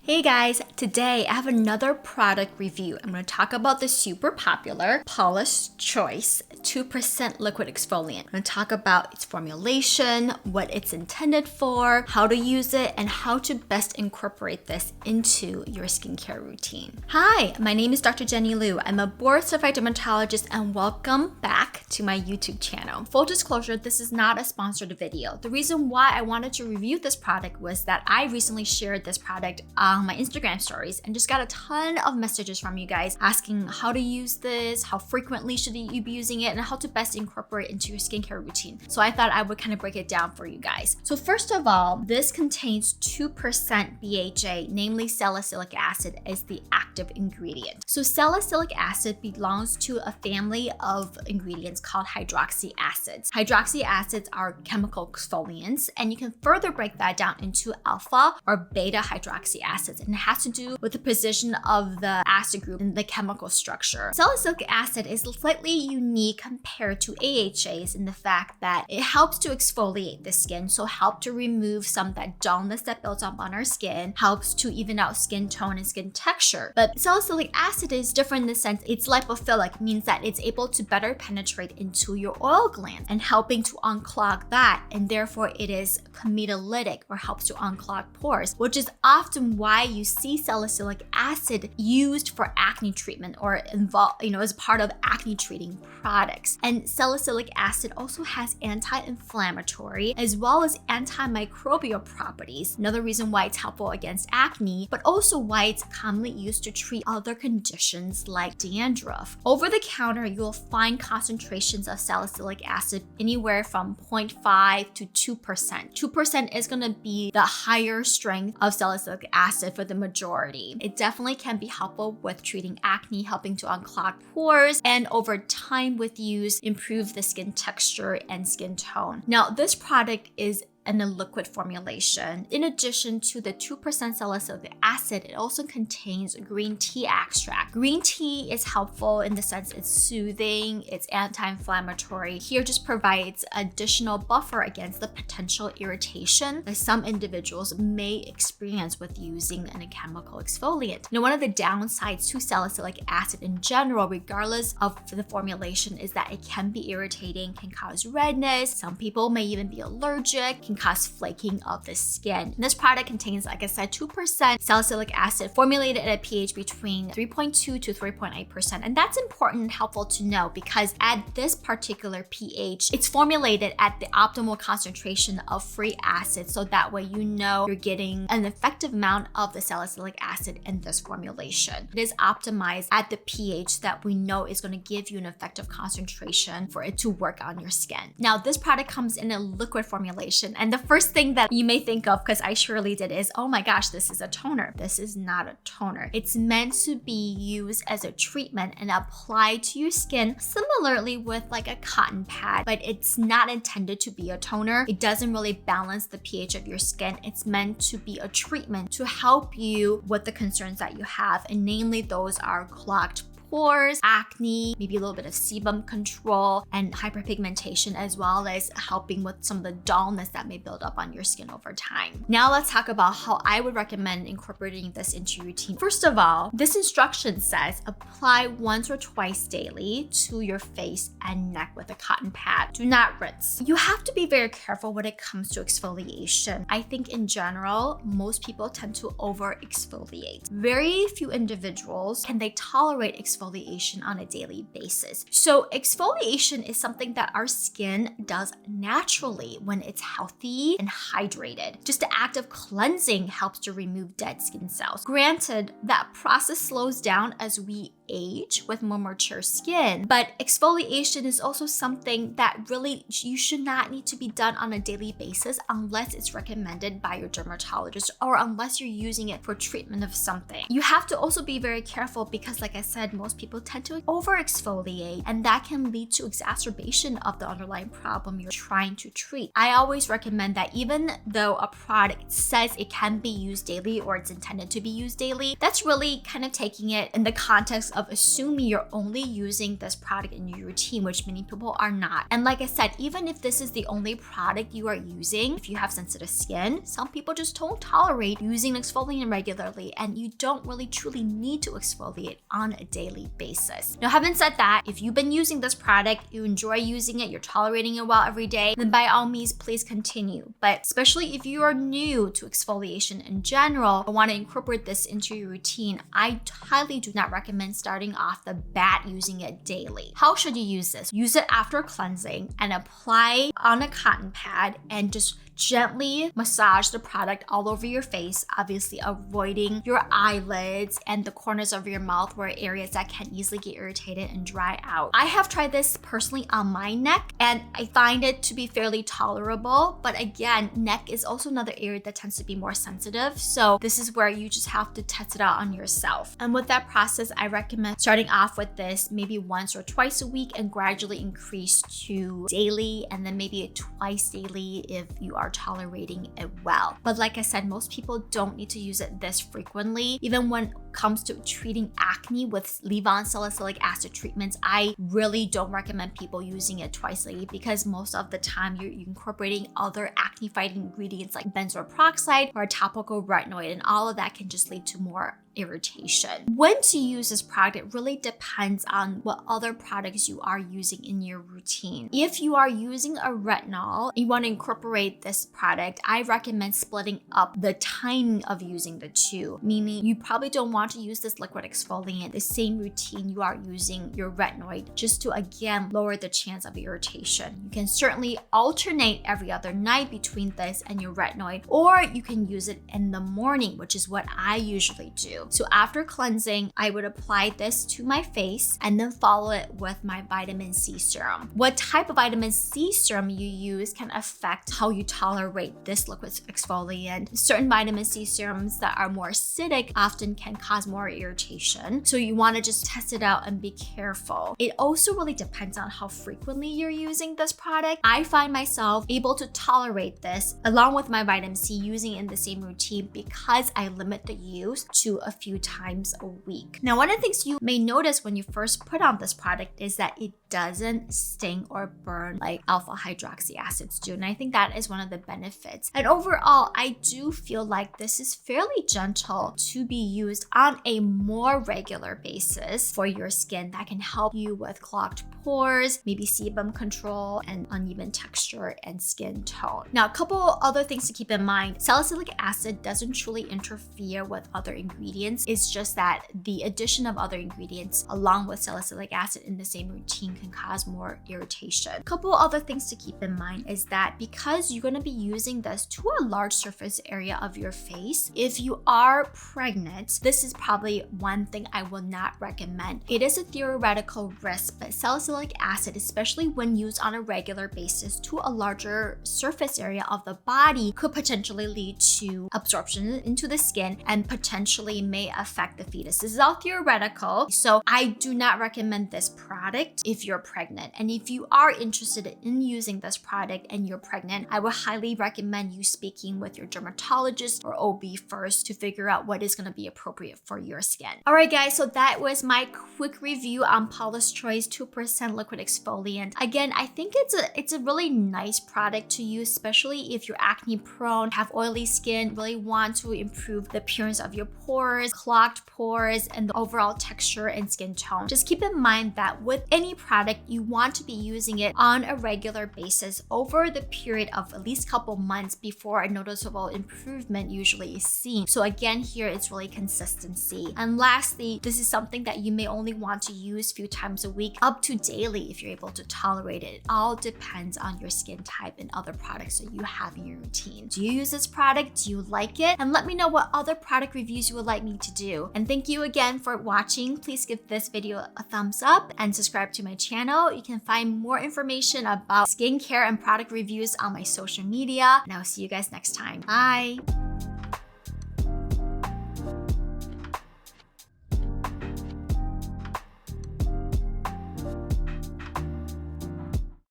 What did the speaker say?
Hey guys, today I have another product review. I'm going to talk about the super popular Paula's Choice 2% liquid exfoliant. I'm going to talk about its formulation, what it's intended for, how to use it, and how to best incorporate this into your skincare routine. Hi, my name is Dr. Jenny Liu. I'm a board-certified dermatologist and welcome back to my YouTube channel. Full disclosure, this is not a sponsored video. The reason why I wanted to review this product was that I recently shared this product on my Instagram stories and just got a ton of messages from you guys asking how to use this, how frequently should you be using it, and how to best incorporate it into your skincare routine. So I thought I would kind of break it down for you guys. So first of all, this contains 2% BHA, namely salicylic acid, as the active ingredient. So salicylic acid belongs to a family of ingredients called hydroxy acids. Hydroxy acids are chemical exfoliants, and you can further break that down into alpha or beta hydroxy acids, and it has to do with the position of the acid group in the chemical structure. Salicylic acid is slightly unique compared to AHAs in the fact that it helps to exfoliate the skin, so help to remove some of that dullness that builds up on our skin, helps to even out skin tone and skin texture. But salicylic acid is different in the sense it's lipophilic, means that it's able to better penetrate into your oil glands and helping to unclog that, and therefore it is comedoglytic or helps to unclog pores, which is often why you see salicylic acid used for acne treatment or involved, as part of acne treating products. And salicylic acid also has anti-inflammatory as well as antimicrobial properties. Another reason why it's helpful against acne, but also why it's commonly used to treat other conditions like dandruff. Over the counter, you'll find concentrations of salicylic acid anywhere from 0.5 to 2%. 2% is going to be the higher strength of salicylic acid for the majority. It definitely can be helpful with treating acne, helping to unclog pores, and over time with use, improve the skin texture and skin tone. Now, this product is in a liquid formulation. In addition to the 2% salicylic acid, it also contains green tea extract. Green tea is helpful in the sense it's soothing, it's anti-inflammatory. Here just provides additional buffer against the potential irritation that some individuals may experience with using a chemical exfoliant. Now, one of the downsides to salicylic acid in general, regardless of the formulation, is that it can be irritating, can cause redness. Some people may even be allergic, can cause flaking of the skin. And this product contains, like I said, 2% salicylic acid formulated at a pH between 3.2 to 3.8%. And that's important and helpful to know because at this particular pH, it's formulated at the optimal concentration of free acid. So that way you're getting an effective amount of the salicylic acid in this formulation. It is optimized at the pH that we know is going to give you an effective concentration for it to work on your skin. Now, this product comes in a liquid formulation, and the first thing that you may think of, because I surely did, is, oh my gosh, this is a toner. This is not a toner. It's meant to be used as a treatment and applied to your skin similarly with like a cotton pad, but it's not intended to be a toner. It doesn't really balance the pH of your skin. It's meant to be a treatment to help you with the concerns that you have, and namely those are clogged pores, acne, maybe a little bit of sebum control, and hyperpigmentation, as well as helping with some of the dullness that may build up on your skin over time. Now let's talk about how I would recommend incorporating this into your routine. First of all, this instruction says apply once or twice daily to your face and neck with a cotton pad. Do not rinse. You have to be very careful when it comes to exfoliation. I think in general, most people tend to over exfoliate. Very few individuals can they tolerate exfoliation on a daily basis. So exfoliation is something that our skin does naturally when it's healthy and hydrated. Just the act of cleansing helps to remove dead skin cells. Granted, that process slows down as we age with more mature skin, but exfoliation is also something that really you should not need to be done on a daily basis unless it's recommended by your dermatologist or unless you're using it for treatment of something. You have to also be very careful because, like I said, most most people tend to over exfoliate, and that can lead to exacerbation of the underlying problem you're trying to treat. I always recommend that even though a product says it can be used daily or it's intended to be used daily, that's really kind of taking it in the context of assuming you're only using this product in your routine, which many people are not. And like I said, even if this is the only product you are using, if you have sensitive skin, some people just don't tolerate using exfoliant regularly, and you don't really truly need to exfoliate on a daily basis. Now, having said that, if you've been using this product, you enjoy using it, you're tolerating it well every day, then by all means, please continue. But especially if you are new to exfoliation in general, or want to incorporate this into your routine, I highly do not recommend starting off the bat using it daily. How should you use this? Use it after cleansing and apply on a cotton pad and just gently massage the product all over your face, obviously avoiding your eyelids and the corners of your mouth where areas that can easily get irritated and dry out. I have tried this personally on my neck and I find it to be fairly tolerable, but again, neck is also another area that tends to be more sensitive, so this is where you just have to test it out on yourself. And with that process, I recommend starting off with this maybe once or twice a week and gradually increase to daily, and then maybe twice daily if you are tolerating it well. But like I said, most people don't need to use it this frequently. Even when it comes to treating acne with leave-on salicylic acid treatments, I really don't recommend people using it twice daily because most of the time you're incorporating other acne-fighting ingredients like benzoyl peroxide or a topical retinoid, and all of that can just lead to more irritation. When to use this product really depends on what other products you are using in your routine. If you are using a retinol, you want to incorporate this product, I recommend splitting up the timing of using the two, meaning you probably don't want to use this liquid exfoliant the same routine you are using your retinoid, just to again lower the chance of irritation. You can certainly alternate every other night between this and your retinoid, or you can use it in the morning, which is what I usually do. So after cleansing, I would apply this to my face and then follow it with my vitamin C serum. What type of vitamin C serum you use can affect how you tolerate this liquid exfoliant. Certain vitamin C serums that are more acidic often can cause more irritation, so you want to just test it out and be careful. It also really depends on how frequently you're using this product. I find myself able to tolerate this along with my vitamin C using it in the same routine because I limit the use to a few times a week. Now, one of the things you may notice when you first put on this product is that it doesn't sting or burn like alpha hydroxy acids do, and I think that is one of the benefits. And overall, I do feel like this is fairly gentle to be used on a more regular basis for your skin that can help you with clogged pores, maybe sebum control, and uneven texture and skin tone. Now, a couple other things to keep in mind. Salicylic acid doesn't truly interfere with other ingredients. It's just that the addition of other ingredients along with salicylic acid in the same routine can cause more irritation. A couple other things to keep in mind is that because you're going to be using this to a large surface area of your face, if you are pregnant, this is probably one thing I will not recommend. It is a theoretical risk, but salicylic acid, especially when used on a regular basis to a larger surface area of the body, could potentially lead to absorption into the skin and potentially may affect the fetus. This is all theoretical, so I do not recommend this product if you're pregnant. And if you are interested in using this product and you're pregnant, I would highly recommend you speaking with your dermatologist or OB first to figure out what is going to be appropriate for your skin. All right, guys, so that was my quick review on Paula's Choice 2% liquid exfoliant. Again, I think it's a really nice product to use, especially if you're acne prone, have oily skin, really want to improve the appearance of your pores, clogged pores, and the overall texture and skin tone. Just keep in mind that with any product, you want to be using it on a regular basis over the period of at least a couple months before a noticeable improvement usually is seen. So again, here it's really consistency. And lastly, this is something that you may only want to use a few times a week up to daily if you're able to tolerate it. It all depends on your skin type and other products that you have in your routine. Do you use this product? Do you like it? And let me know what other product reviews you would like me to do. And thank you again for watching. Please give this video a thumbs up and subscribe to my channel. You can find more information about skincare and product reviews on my social media. And I'll see you guys next time. Bye.